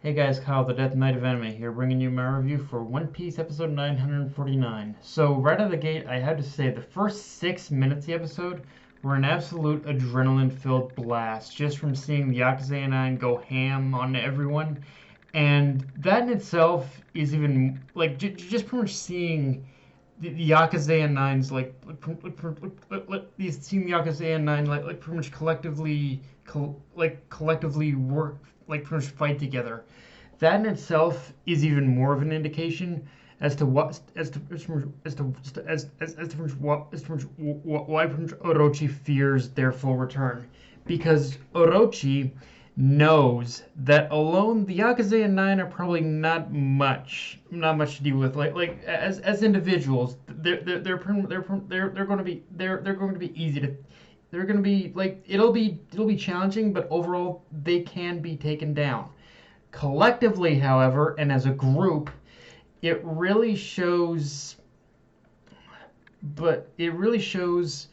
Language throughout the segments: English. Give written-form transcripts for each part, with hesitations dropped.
Hey guys, Kyle, the Death Knight of Anime here, bringing you my review for One Piece episode 949. So, right out of the gate, I have to say, the first 6 minutes of the episode were an absolute adrenaline-filled blast, just from seeing the Yakuza 9 go ham on everyone. And that in itself is even, like, just pretty much seeing the Yakuza 9's, seeing the Yakuza 9, pretty much collectively work, pretty much fight together. That in itself is even more of an indication as to what why Orochi fears their full return, because Orochi knows that alone the Yakuza 9 are probably not much to deal with. As individuals, they're going to be easy to. They're going to be it'll be challenging, but overall they can be taken down. Collectively, however, and as a group, it really shows. But it really shows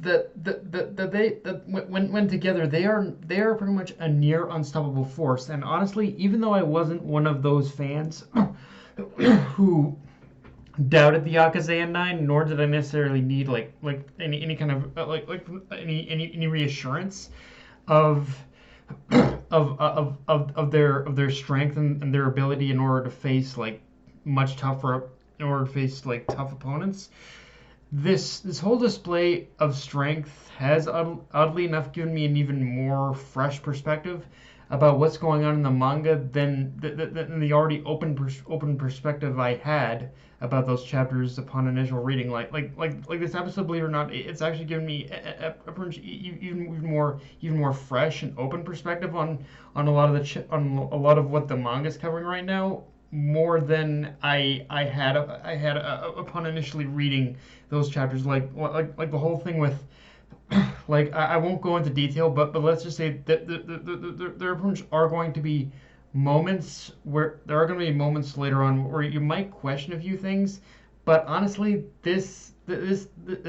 that when together they are pretty much a near unstoppable force. And honestly, even though I wasn't one of those fans who doubted the Yakuza 9, nor did I necessarily need any kind of any reassurance of of their strength and their ability in order to face tough opponents. This whole display of strength has oddly enough given me an even more fresh perspective about what's going on in the manga than the already open perspective I had about those chapters upon initial reading. Like this episode, believe it or not, it's actually given me even more fresh and open perspective on a lot of what the manga's covering right now, more than I had upon initially reading those chapters. Like the whole thing with I won't go into detail, but let's just say that there are going to be moments later on where you might question a few things. But honestly, this as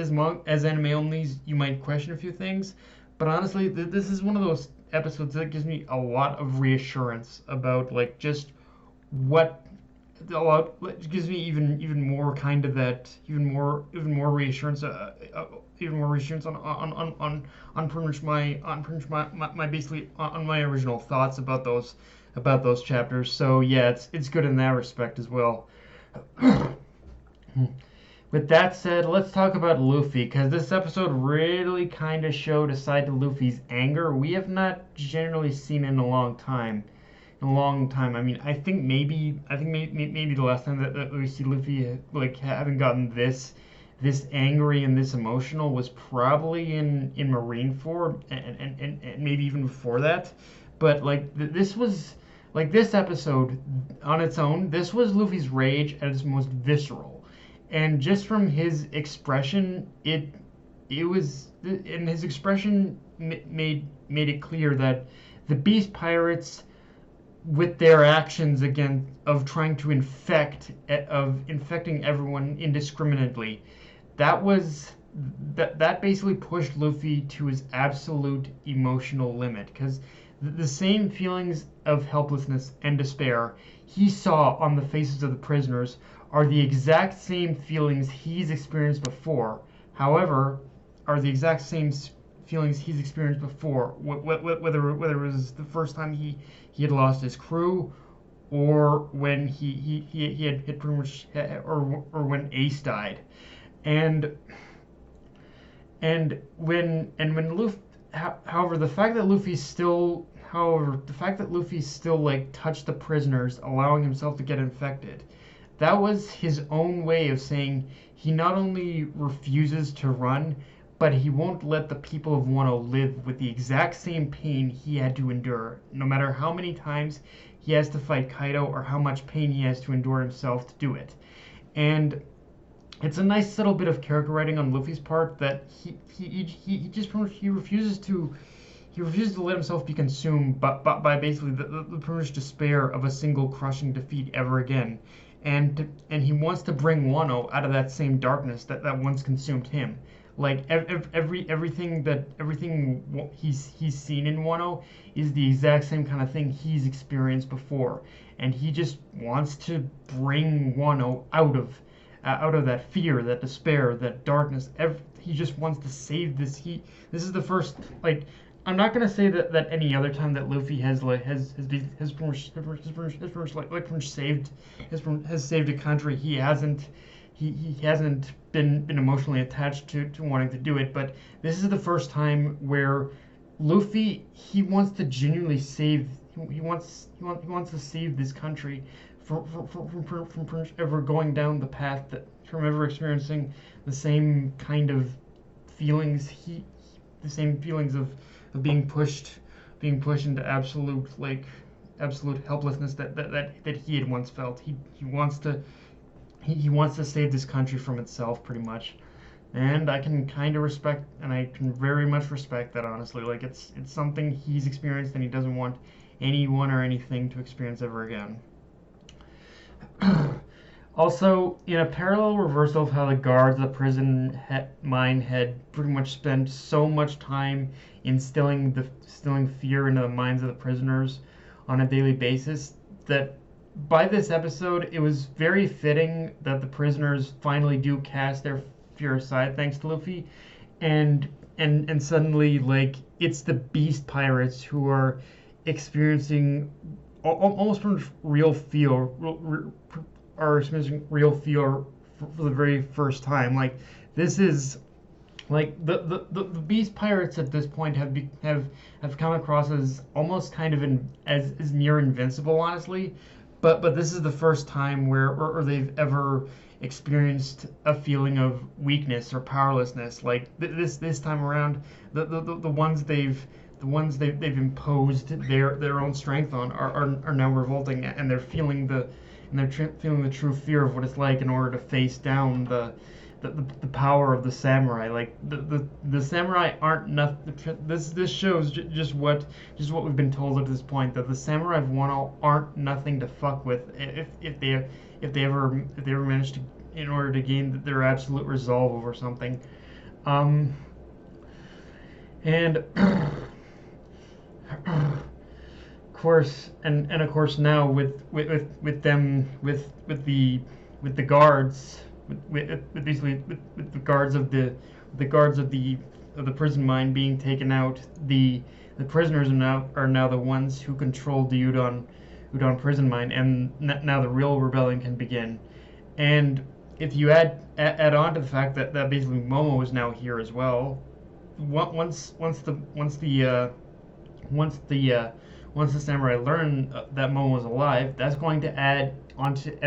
anime onlys, you might question a few things. But honestly, this is one of those episodes that gives me a lot of reassurance about just what it gives me even more kind of that even more reassurance on pretty much my basically on my original thoughts about those chapters. So yeah, it's good in that respect as well. With that said, let's talk about Luffy, because this episode really kind of showed a side to Luffy's anger we have not generally seen in a long time. I mean, I think maybe the last time that we see Luffy having gotten this angry and this emotional was probably in Marineford, and maybe even before that. But this episode on its own, this was Luffy's rage at its most visceral, and just from his expression, it was, and his expression made it clear that the Beast Pirates, with their actions again of trying to infecting everyone indiscriminately, that basically pushed Luffy to his absolute emotional limit, because the same feelings of helplessness and despair he saw on the faces of the prisoners are the exact same feelings he's experienced before. However, are the exact same feelings he's experienced before, whether it was the first time he had lost his crew, or when he had pretty much, or when Ace died, and when Luffy. However, the fact that Luffy still touched the prisoners, allowing himself to get infected, that was his own way of saying he not only refuses to run, but he won't let the people of Wano live with the exact same pain he had to endure, no matter how many times he has to fight Kaido or how much pain he has to endure himself to do it. And it's a nice subtle bit of character writing on Luffy's part that he refuses to let himself be consumed by basically the perverse despair of a single crushing defeat ever again, and he wants to bring Wano out of that same darkness that once consumed him. Like everything he's seen in Wano is the exact same kind of thing he's experienced before, and he just wants to bring Wano out of that fear, that despair, that darkness. He just wants to save this. This is the first, like, I'm not gonna say that any other time that Luffy has like has saved a country, he hasn't been emotionally attached to wanting to do it. But this is the first time where Luffy, he wants to genuinely save. He wants to save this country from ever going down the path that, from ever experiencing the same kind of feelings the same feelings of being pushed into absolute helplessness that he had once felt. He wants to save this country from itself, pretty much. And I can kind of respect, and I can very much respect that, honestly. Like, it's something he's experienced, and he doesn't want anyone or anything to experience ever again. Also, in a parallel reversal of how the guards of the prison mine had pretty much spent so much time instilling fear into the minds of the prisoners on a daily basis, that by this episode, it was very fitting that the prisoners finally do cast their fear aside, thanks to Luffy, and suddenly, like, it's the beast pirates who are experiencing almost real fear, are experiencing real fear for the very first time. Like, this is like the beast pirates at this point have come across as almost kind of as near invincible, honestly. But this is the first time where or they've ever experienced a feeling of weakness or powerlessness. Like, this time around, the ones they've imposed their own strength on are now revolting, and they're feeling feeling the true fear of what it's like in order to face down the power of the samurai. Like, the samurai aren't nothing. This shows just what we've been told at this point, that the samurai of Wano aren't nothing to fuck with if they ever manage to, in order to gain their absolute resolve over something. And of course now with the guards, with the guards of the prison mine being taken out, the prisoners are now the ones who control the Udon prison mine, and now the real rebellion can begin. And if you add on to the fact that basically Momo is now here as well, once the samurai learn that Momo is alive, that's going to add onto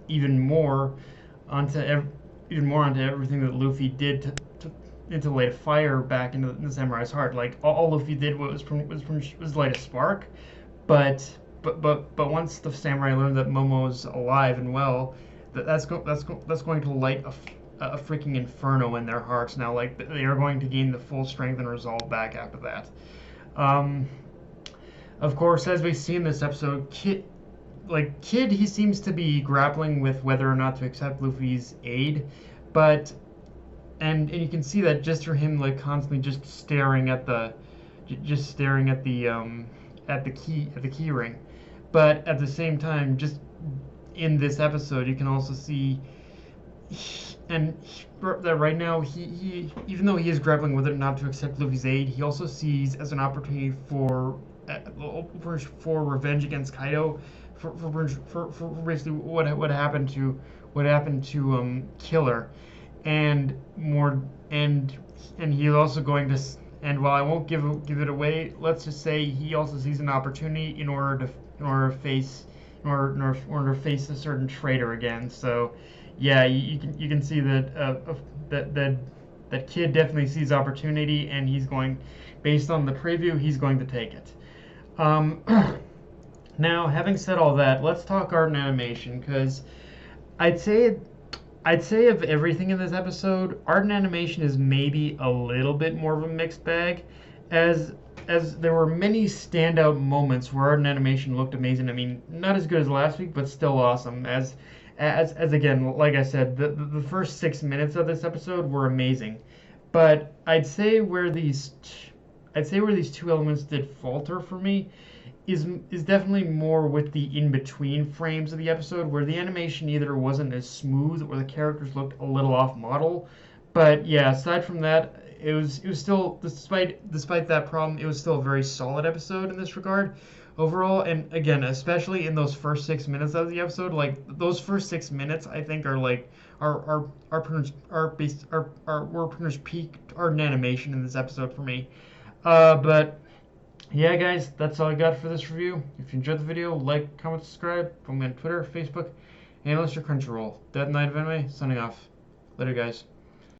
even more onto everything that Luffy did to light a fire back into the samurai's heart. Like, all Luffy did was light a spark, but once the samurai learned that Momo's alive and well, that's going to light a freaking inferno in their hearts now. Like, they are going to gain the full strength and resolve back after that. Of course, as we see in this episode, Kid, he seems to be grappling with whether or not to accept Luffy's aid, but and you can see that just for him, like, constantly just staring at the key ring. But at the same time, just in this episode, you can also see that right now he even though he is grappling whether or not to accept Luffy's aid, he also sees as an opportunity for revenge against Kaido, for basically what happened to Killer, and more, and he's also going to, and while I won't give it away, let's just say he also sees an opportunity in order to face a certain traitor again. So yeah, you can see that Kid definitely sees opportunity, and he's going, based on the preview, he's going to take it. Now, having said all that, let's talk art and animation, because I'd say of everything in this episode, art and animation is maybe a little bit more of a mixed bag, as there were many standout moments where art and animation looked amazing. I mean, not as good as last week, but still awesome. As again, like I said, the first 6 minutes of this episode were amazing. But I'd say where these two elements did falter for me is definitely more with the in between frames of the episode, where the animation either wasn't as smooth or the characters looked a little off model. But yeah, aside from that, it was still, despite that problem, it was still a very solid episode in this regard overall. And again, especially in those first 6 minutes of the episode, like those first 6 minutes, I think are like were pretty much peak art and animation in this episode for me. But yeah, guys, that's all I got for this review. If you enjoyed the video, like, comment, subscribe. Follow me on Twitter, Facebook, and list your Crunchyroll. Dead Night of Anime, signing off. Later, guys.